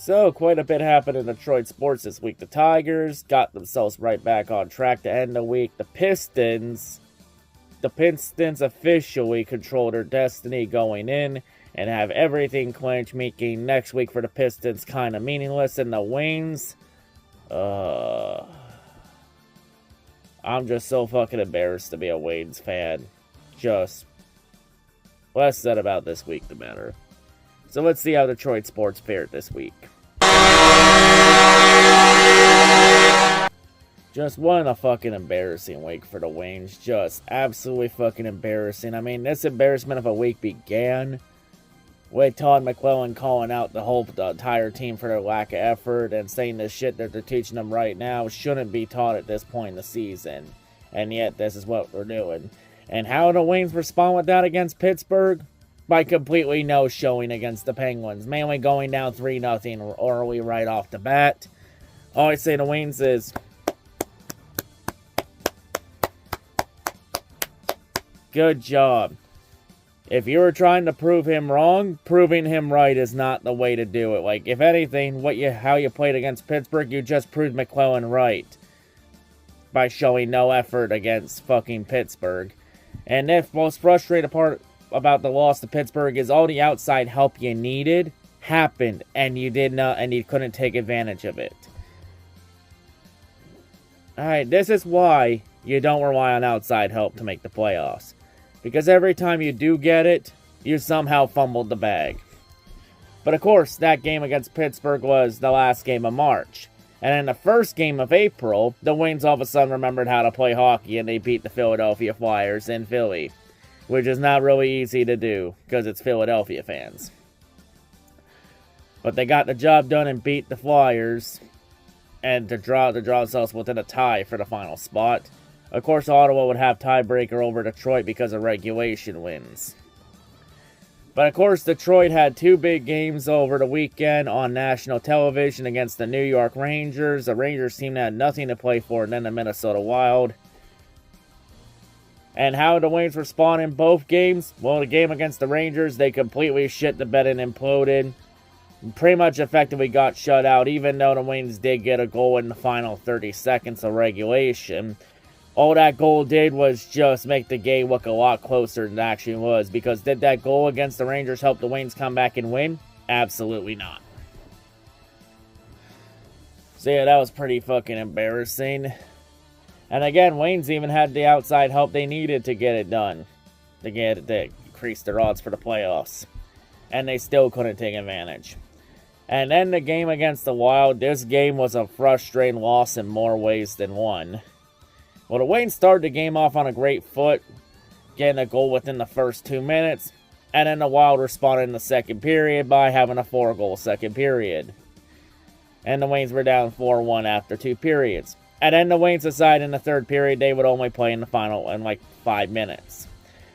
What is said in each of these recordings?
So, quite a bit happened in Detroit sports this week. The Tigers got themselves right back on track to end the week. The Pistons officially control their destiny going in and have everything clinched, making next week for the Pistons kind of meaningless. And the Wings, I'm just so fucking embarrassed to be a Wings fan. Just less said about this week, the better. So let's see how Detroit sports fared this week. Just what a fucking embarrassing week for the Wings. Just absolutely fucking embarrassing. I mean, this embarrassment of a week began with Todd McClellan calling out the entire team for their lack of effort and saying the shit that they're teaching them right now shouldn't be taught at this point in the season. And yet, this is what we're doing. And how did the Wings respond with that against Pittsburgh? By completely no-showing against the Penguins. Mainly going down 3-0 early right off the bat. All I say to Wings is, good job. If you were trying to prove him wrong, proving him right is not the way to do it. Like, if anything, how you played against Pittsburgh, you just proved McClellan right. By showing no effort against fucking Pittsburgh. And the most frustrating part about the loss to Pittsburgh is all the outside help you needed happened, and you couldn't take advantage of it. Alright, this is why you don't rely on outside help to make the playoffs. Because every time you do get it, you somehow fumbled the bag. But of course, that game against Pittsburgh was the last game of March. And in the first game of April, the Wings all of a sudden remembered how to play hockey, and they beat the Philadelphia Flyers in Philly. Which is not really easy to do, because it's Philadelphia fans. But they got the job done and beat the Flyers, and to draw themselves within a tie for the final spot. Of course, Ottawa would have tiebreaker over Detroit because of regulation wins. But of course, Detroit had two big games over the weekend on national television against the New York Rangers. The Rangers team had nothing to play for, and then the Minnesota Wild. And how did the Wings respond in both games? Well, the game against the Rangers, they completely shit the bed and imploded. Pretty much effectively got shut out, even though the Wings did get a goal in the final 30 seconds of regulation. All that goal did was just make the game look a lot closer than it actually was. Because did that goal against the Rangers help the Wings come back and win? Absolutely not. So yeah, that was pretty fucking embarrassing. And again, Wayne's even had the outside help they needed to get it done. To increase their odds for the playoffs. And they still couldn't take advantage. And then the game against the Wild. This game was a frustrating loss in more ways than one. Well, the Wayne started the game off on a great foot. Getting a goal within the first 2 minutes. And then the Wild responded in the second period by having a 4-goal second period. And the Waynes were down 4-1 after 2 periods. And then the Waynes decided in the third period they would only play in the final in like 5 minutes.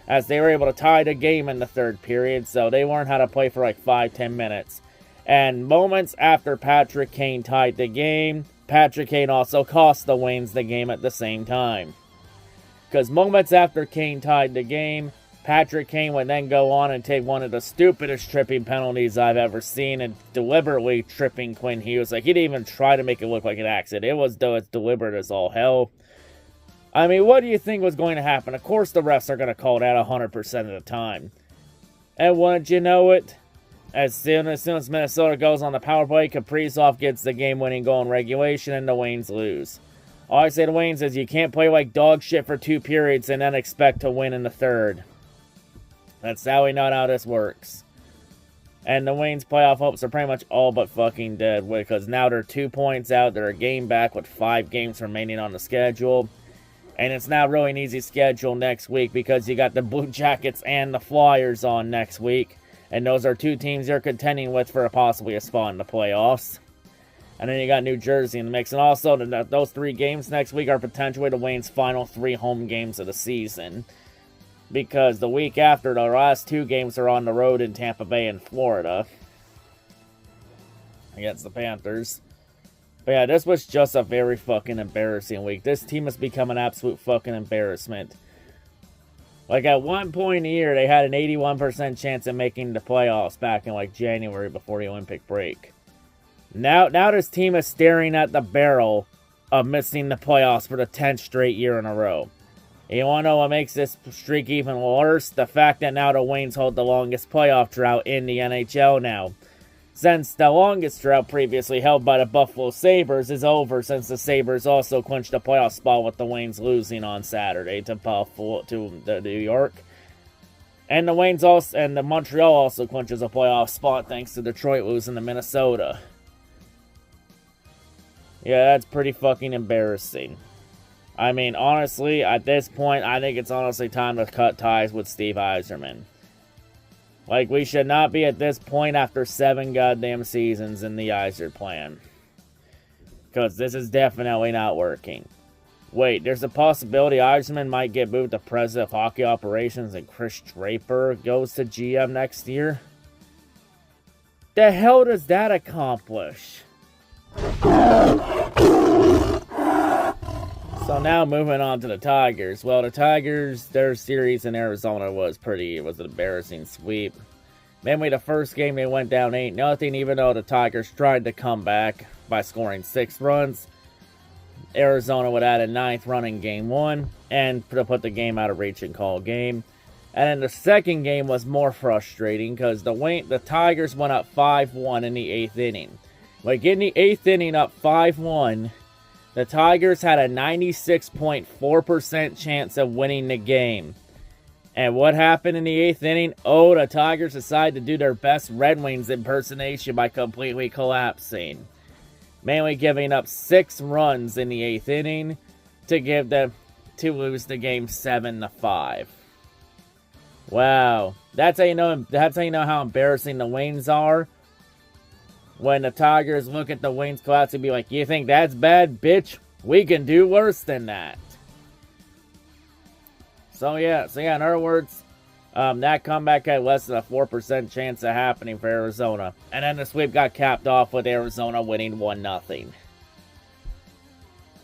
As they were able to tie the game in the third period, so they learned how to play for like 5-10 minutes. And moments after Patrick Kane tied the game, Patrick Kane also cost the Waynes the game at the same time. Because moments after Kane tied the game, Patrick Kane would then go on and take one of the stupidest tripping penalties I've ever seen, and deliberately tripping Quinn Hughes. Like, he didn't even try to make it look like an accident. It was deliberate as all hell. I mean, what do you think was going to happen? Of course the refs are going to call that 100% of the time. And wouldn't you know it? As soon as Minnesota goes on the power play, Kaprizov gets the game-winning goal in regulation, and the Waynes lose. All I say to Waynes is you can't play like dog shit for 2 periods and then expect to win in the third. That's not how this works. And the Waynes' playoff hopes are pretty much all but fucking dead, because now they're 2 points out. They're a game back with 5 games remaining on the schedule. And it's not really an easy schedule next week, because you got the Blue Jackets and the Flyers on next week. And those are 2 teams you're contending with for possibly a spot in the playoffs. And then you got New Jersey in the mix. And also, those 3 games next week are potentially the Waynes' final 3 home games of the season. Because the week after, the last 2 games are on the road in Tampa Bay and Florida. Against the Panthers. But yeah, this was just a very fucking embarrassing week. This team has become an absolute fucking embarrassment. Like, at one point in the year, they had an 81% chance of making the playoffs back in, like, January before the Olympic break. Now this team is staring at the barrel of missing the playoffs for the 10th straight year in a row. You want to know what makes this streak even worse? The fact that now the Waynes hold the longest playoff drought in the NHL now. Since the longest drought previously held by the Buffalo Sabres is over, since the Sabres also clinched a playoff spot with the Waynes losing on Saturday to New York. And the Waynes also, and the Montreal also clinches a playoff spot thanks to Detroit losing to Minnesota. Yeah, that's pretty fucking embarrassing. I mean, honestly, at this point, I think it's honestly time to cut ties with Steve Yzerman. Like, we should not be at this point after 7 goddamn seasons in the Masterplan. Because this is definitely not working. Wait, there's a possibility Yzerman might get moved to President of Hockey Operations and Chris Draper goes to GM next year? The hell does that accomplish? So now moving on to the Tigers. Well, the Tigers, their series in Arizona was an embarrassing sweep. Mainly the first game they went down 8-0, even though the Tigers tried to come back by scoring 6 runs. Arizona would add a 9th run in game 1 and put the game out of reach and call game. And then the second game was more frustrating because the Tigers went up 5-1 in the 8th inning. Like in the 8th inning up 5-1, the Tigers had a 96.4% chance of winning the game. And what happened in the 8th inning? Oh, the Tigers decided to do their best Red Wings impersonation by completely collapsing. Mainly giving up 6 runs in the 8th inning to lose the game 7-5. Wow. That's how you know how embarrassing the Waynes are. When the Tigers look at the Waynes collapse and be like, you think that's bad, bitch? We can do worse than that. So yeah, in other words, that comeback had less than a 4% chance of happening for Arizona. And then the sweep got capped off with Arizona winning 1-0.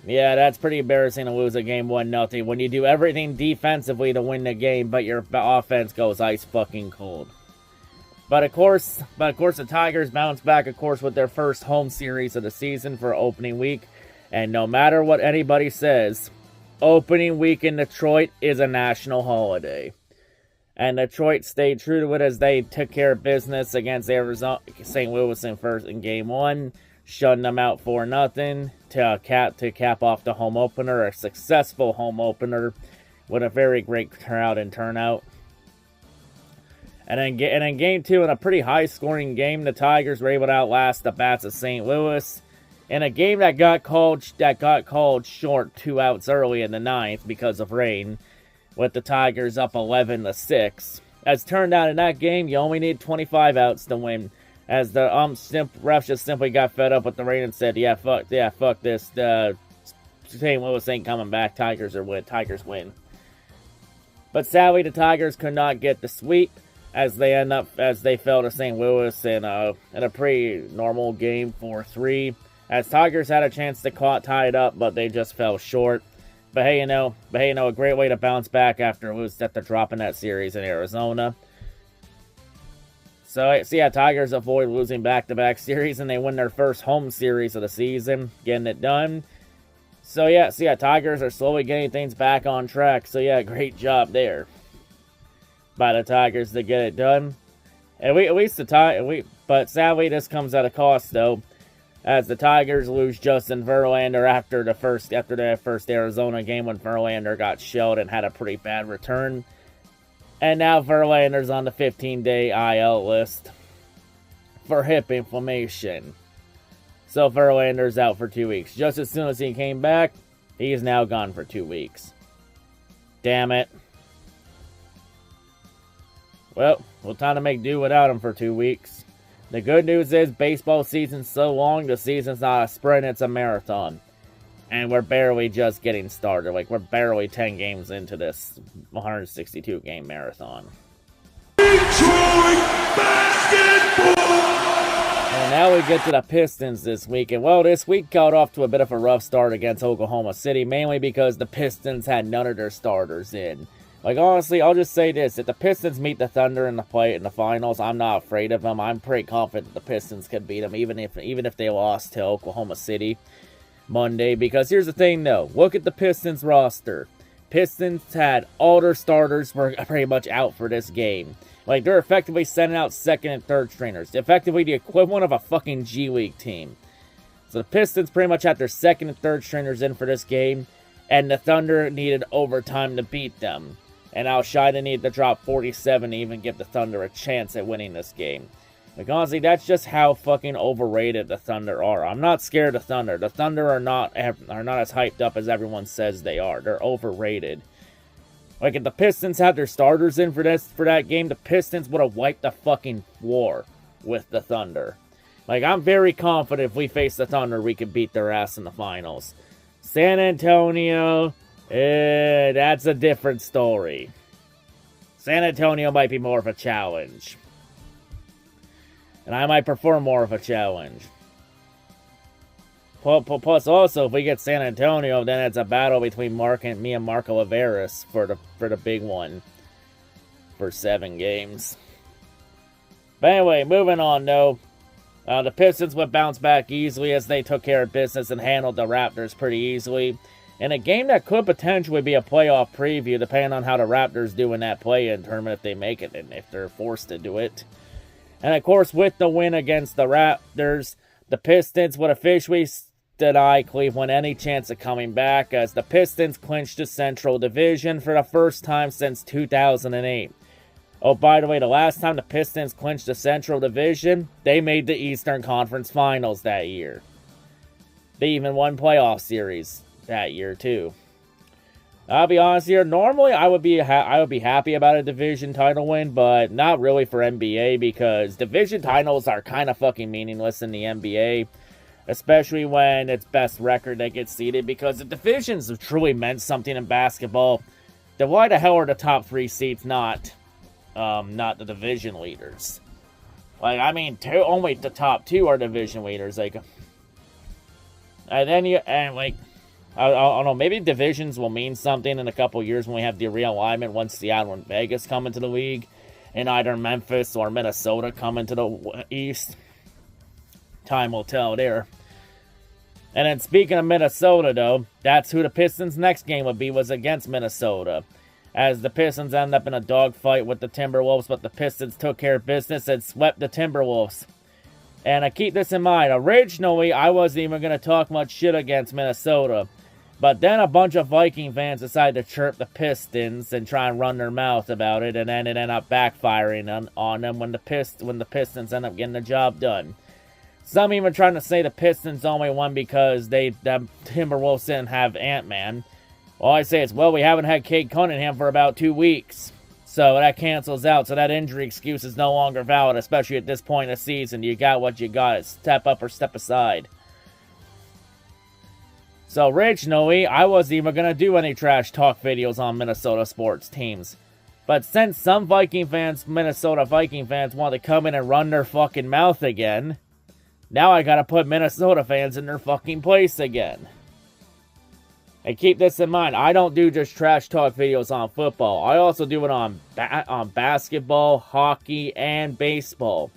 Yeah, that's pretty embarrassing to lose a game 1-0 when you do everything defensively to win the game, but your offense goes ice fucking cold. But of course, the Tigers bounce back, of course, with their first home series of the season for opening week. And no matter what anybody says, opening week in Detroit is a national holiday. And Detroit stayed true to it as they took care of business against St. Louis in game 1, shutting them out 4-0 to cap off the home opener, a successful home opener with a very great crowd and turnout. And in game 2, in a pretty high-scoring game, the Tigers were able to outlast the Bats of St. Louis. In a game that got called short 2 outs early in the 9th because of rain, with the Tigers up 11-6. As turned out in that game, you only need 25 outs to win. As the refs just simply got fed up with the rain and said, yeah, fuck this. St. Louis ain't coming back. Tigers win. But sadly, the Tigers could not get the sweep, as they fell to St. Louis in a pretty normal game 4-3. As Tigers had a chance to tie it up, but they just fell short. But hey, a great way to bounce back after dropping that series in Arizona. So yeah, Tigers avoid losing back-to-back series, and they win their first home series of the season, getting it done. So yeah, Tigers are slowly getting things back on track. So yeah, great job there by the Tigers to get it done. And but sadly, this comes at a cost though, as the Tigers lose Justin Verlander after their first Arizona game when Verlander got shelled and had a pretty bad return. And now Verlander's on the 15-day IL list for hip inflammation. So Verlander's out for 2 weeks. Just as soon as he came back, he is now gone for 2 weeks. Damn it. Well, we'll time to make do without him for 2 weeks. The good news is baseball season's so long, the season's not a sprint, it's a marathon. And we're barely just getting started. Like, we're barely 10 games into this 162-game marathon. Detroit basketball! And now we get to the Pistons this week. And, well, this week got off to a bit of a rough start against Oklahoma City, mainly because the Pistons had none of their starters in. Like, honestly, I'll just say this. If the Pistons meet the Thunder in the finals, I'm not afraid of them. I'm pretty confident that the Pistons could beat them, even if they lost to Oklahoma City Monday. Because here's the thing, though. Look at the Pistons roster. Pistons had all their starters were pretty much out for this game. Like, they're effectively sending out second and third stringers. Effectively the equivalent of a fucking G League team. So the Pistons pretty much had their second and third stringers in for this game. And the Thunder needed overtime to beat them. And Al Shida needed to drop 47 to even give the Thunder a chance at winning this game. Like, honestly, that's just how fucking overrated the Thunder are. I'm not scared of Thunder. The Thunder are not as hyped up as everyone says they are. They're overrated. Like, if the Pistons had their starters in for that game, the Pistons would have wiped the fucking floor with the Thunder. Like, I'm very confident if we face the Thunder, we could beat their ass in the finals. San Antonio, that's a different story. San Antonio might be more of a challenge. And I might prefer more of a challenge. Plus, also, if we get San Antonio, then it's a battle between me and Marco Averis for the big one. For 7 games. But anyway, moving on, though. The Pistons would bounce back easily as they took care of business and handled the Raptors pretty easily. In a game that could potentially be a playoff preview, depending on how the Raptors do in that play-in tournament if they make it and if they're forced to do it. And of course, with the win against the Raptors, the Pistons would officially deny Cleveland any chance of coming back as the Pistons clinched the Central Division for the first time since 2008. Oh, by the way, the last time the Pistons clinched the Central Division, they made the Eastern Conference Finals that year. They even won playoff series that year, too. I'll be honest here, normally I would be happy about a division title win, but not really for NBA because division titles are kind of fucking meaningless in the NBA, especially when it's best record that gets seeded, because the divisions have truly meant something in basketball. Then why the hell are the top 3 seeds not the division leaders? Like, I mean, only the top 2 are division leaders. Like, and then I don't know, maybe divisions will mean something in a couple years when we have the realignment once Seattle and Vegas come into the league, and either Memphis or Minnesota come into the East. Time will tell there. And then speaking of Minnesota, though, that's who the Pistons' next game was against Minnesota. As the Pistons end up in a dogfight with the Timberwolves, but the Pistons took care of business and swept the Timberwolves. And I keep this in mind, originally I wasn't even going to talk much shit against Minnesota. But then a bunch of Viking fans decided to chirp the Pistons and try and run their mouth about it, and then it ended up backfiring on them when the Pistons end up getting the job done. Some even trying to say the Pistons only won because the Timberwolves didn't have Ant-Man. All I say is, well, we haven't had Cade Cunningham for about 2 weeks. So that cancels out, so that injury excuse is no longer valid, especially at this point in the season. You got what you got. Step up or step aside. So originally, I wasn't even going to do any trash talk videos on Minnesota sports teams. But since some Minnesota Viking fans want to come in and run their fucking mouth again, now I gotta put Minnesota fans in their fucking place again. And keep this in mind, I don't do just trash talk videos on football. I also do it on basketball, hockey, and baseball.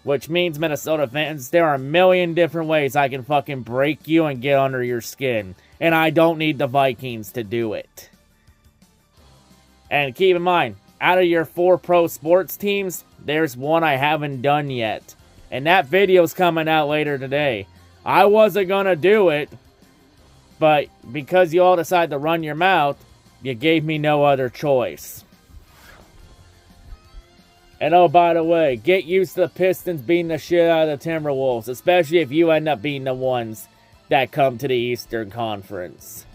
Which means, Minnesota fans, there are a million different ways I can fucking break you and get under your skin. And I don't need the Vikings to do it. And keep in mind, out of your 4 pro sports teams, there's one I haven't done yet. And that video's coming out later today. I wasn't gonna do it, but because you all decided to run your mouth, you gave me no other choice. And oh, by the way, get used to the Pistons beating the shit out of the Timberwolves, especially if you end up being the ones that come to the Eastern Conference.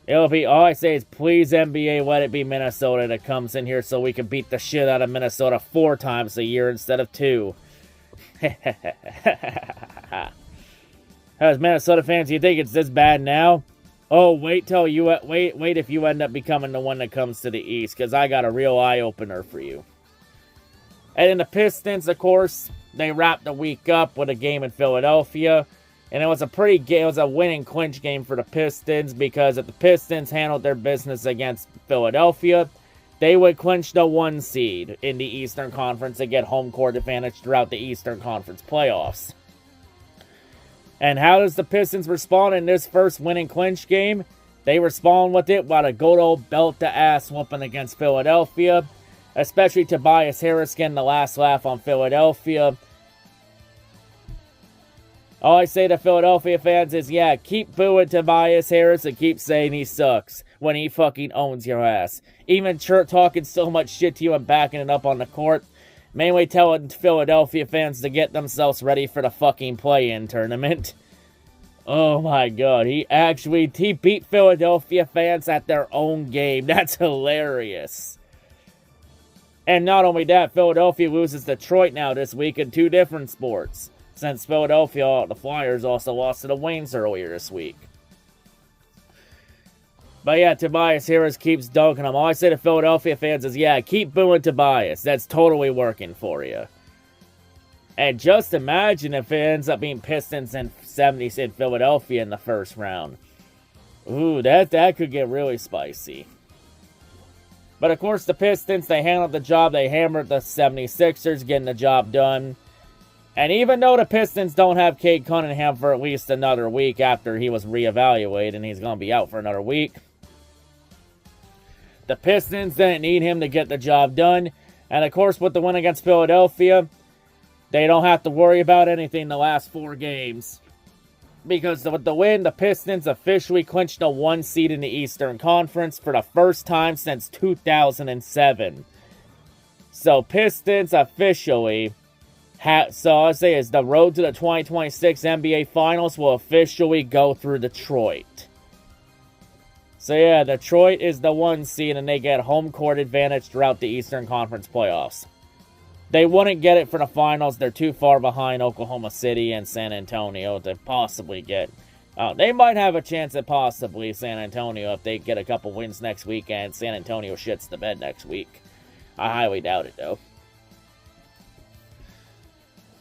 It'll be, all I say is, please NBA, let it be Minnesota that comes in here so we can beat the shit out of Minnesota 4 times a year instead of 2. As Minnesota fans, you think it's this bad now? Oh, wait if you end up becoming the one that comes to the East, because I got a real eye-opener for you. And in the Pistons, of course, they wrapped the week up with a game in Philadelphia. And it was a win and clinch game for the Pistons, because if the Pistons handled their business against Philadelphia, they would clinch the 1 seed in the Eastern Conference and get home court advantage throughout the Eastern Conference playoffs. And how does the Pistons respond in this first win and clinch game? They respond with it by a good old belt-to-ass whooping against Philadelphia, especially Tobias Harris getting the last laugh on Philadelphia. All I say to Philadelphia fans is, yeah, keep booing Tobias Harris and keep saying he sucks when he fucking owns your ass. Even talking so much shit to you and backing it up on the court. Mainly telling Philadelphia fans to get themselves ready for the fucking play-in tournament. Oh my god, he beat Philadelphia fans at their own game. That's hilarious. And not only that, Philadelphia loses Detroit now this week in 2 different sports. Since Philadelphia, the Flyers also lost to the Wings earlier this week. But yeah, Tobias Harris keeps dunking him. All I say to Philadelphia fans is, yeah, keep booing Tobias. That's totally working for you. And just imagine if it ends up being Pistons and 70s in Philadelphia in the first round. Ooh, that could get really spicy. But of course, the Pistons, they handled the job. They hammered the 76ers, getting the job done. And even though the Pistons don't have Cade Cunningham for at least another week after he was reevaluated and he's going to be out for another week, the Pistons didn't need him to get the job done. And of course, with the win against Philadelphia, they don't have to worry about anything the last 4 games. Because with the win, the Pistons officially clinched the 1 seed in the Eastern Conference for the first time since 2007. So Pistons officially... So I say is the road to the 2026 NBA Finals will officially go through Detroit. So yeah, Detroit is the 1 seed and they get home court advantage throughout the Eastern Conference playoffs. They wouldn't get it for the finals. They're too far behind Oklahoma City and San Antonio to possibly get. They might have a chance at possibly San Antonio if they get a couple wins next week and San Antonio shits the bed next week. I highly doubt it though.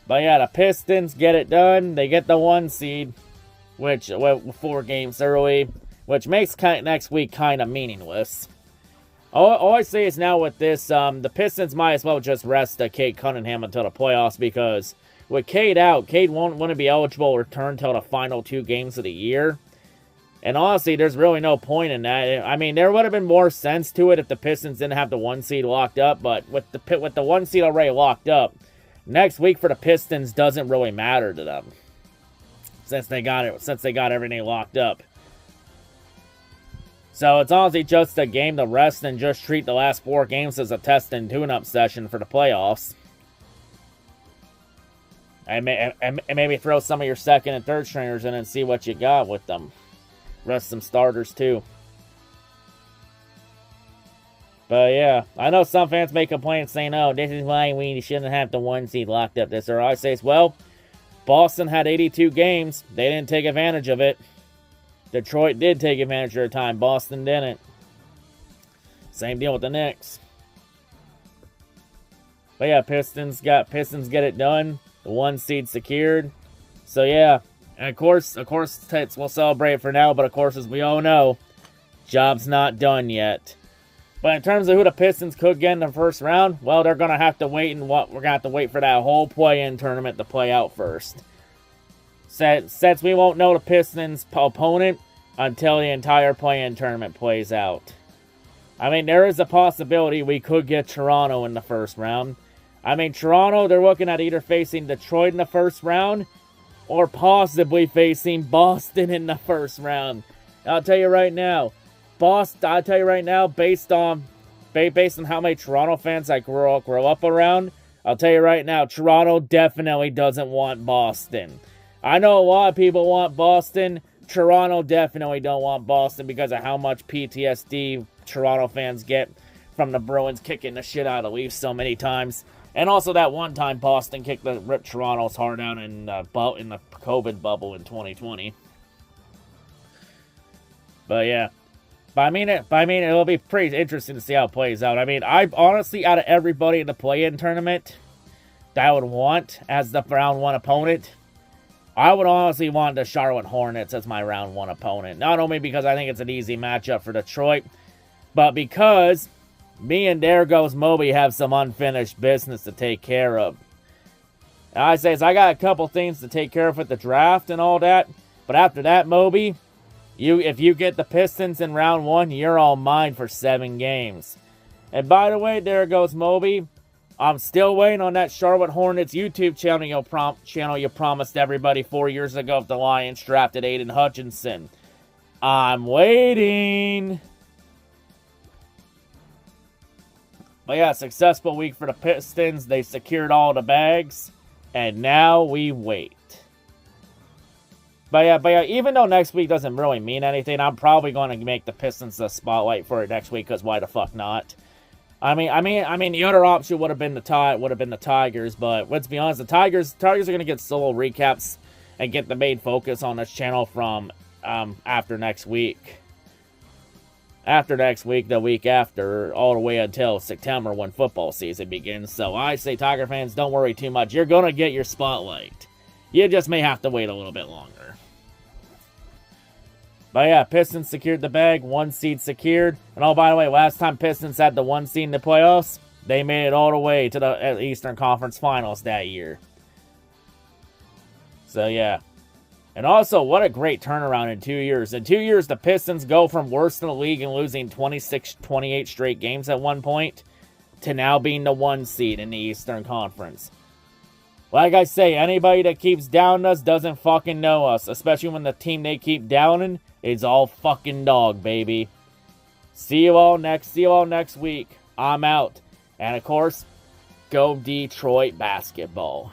But yeah, the Pistons get it done. They get the 1 seed, which 4 games early, which makes next week kind of meaningless. All I say is now with this, the Pistons might as well just rest Cade Cunningham until the playoffs, because with Cade out, Cade wouldn't be eligible to return until the final 2 games of the year. And honestly, there's really no point in that. I mean, there would have been more sense to it if the Pistons didn't have the 1 seed locked up, but with the 1 seed already locked up, next week for the Pistons doesn't really matter to them, since they got everything locked up. So it's honestly just a game to rest and just treat the last 4 games as a test and tune-up session for the playoffs. And maybe throw some of your second and third stringers in and see what you got with them. Rest some starters too. But yeah, I know some fans may complain saying, oh, this is why we shouldn't have the 1 seed locked up. This or I say, well, Boston had 82 games. They didn't take advantage of it. Detroit did take advantage of their time. Boston didn't. Same deal with the Knicks. But yeah, Pistons get it done. The 1 seed secured. So yeah, and of course, we'll celebrate for now. But of course, as we all know, job's not done yet. But in terms of who the Pistons could get in the first round, well, they're going to have to wait we're going to have to wait for that whole play-in tournament to play out first. Since we won't know the Pistons' opponent until the entire play-in tournament plays out. I mean, there is a possibility we could get Toronto in the first round. I mean, Toronto, they're looking at either facing Detroit in the first round or possibly facing Boston in the first round. I'll tell you right now, based on how many Toronto fans I grow up around, I'll tell you right now, Toronto definitely doesn't want Boston. I know a lot of people want Boston. Toronto definitely don't want Boston because of how much PTSD Toronto fans get from the Bruins kicking the shit out of the Leafs so many times. And also that one time Boston ripped Toronto's heart out in the COVID bubble in 2020. But yeah. But I mean, it'll be pretty interesting to see how it plays out. I mean, I honestly, out of everybody in the play-in tournament that I would want as the round 1 opponent, I would honestly want the Charlotte Hornets as my round 1 opponent. Not only because I think it's an easy matchup for Detroit, but because me and There Goes Moby have some unfinished business to take care of. And I say, I got a couple things to take care of with the draft and all that. But after that, Moby, if you get the Pistons in round 1, you're all mine for 7 games. And by the way, There Goes Moby, I'm still waiting on that Charlotte Hornets YouTube channel you promised everybody 4 years ago if the Lions drafted Aiden Hutchinson. I'm waiting. But yeah, successful week for the Pistons. They secured all the bags. And now we wait. But yeah, even though next week doesn't really mean anything, I'm probably going to make the Pistons the spotlight for it next week, because why the fuck not? I mean, the other option would have been the Tigers, but let's be honest, the Tigers are going to get solo recaps and get the main focus on this channel from after next week. After next week, the week after, all the way until September when football season begins. So I say, Tiger fans, don't worry too much. You're going to get your spotlight. You just may have to wait a little bit longer. But yeah, Pistons secured the bag, 1 seed secured. And oh, by the way, last time Pistons had the 1 seed in the playoffs, they made it all the way to the Eastern Conference Finals that year. So yeah. And also, what a great turnaround in 2 years. In 2 years, the Pistons go from worst in the league and losing 28 straight games at one point to now being the 1 seed in the Eastern Conference. Like I say, anybody that keeps downing us doesn't fucking know us, especially when the team they keep downing is all fucking dog, baby. See you all next week. I'm out. And of course, go Detroit basketball.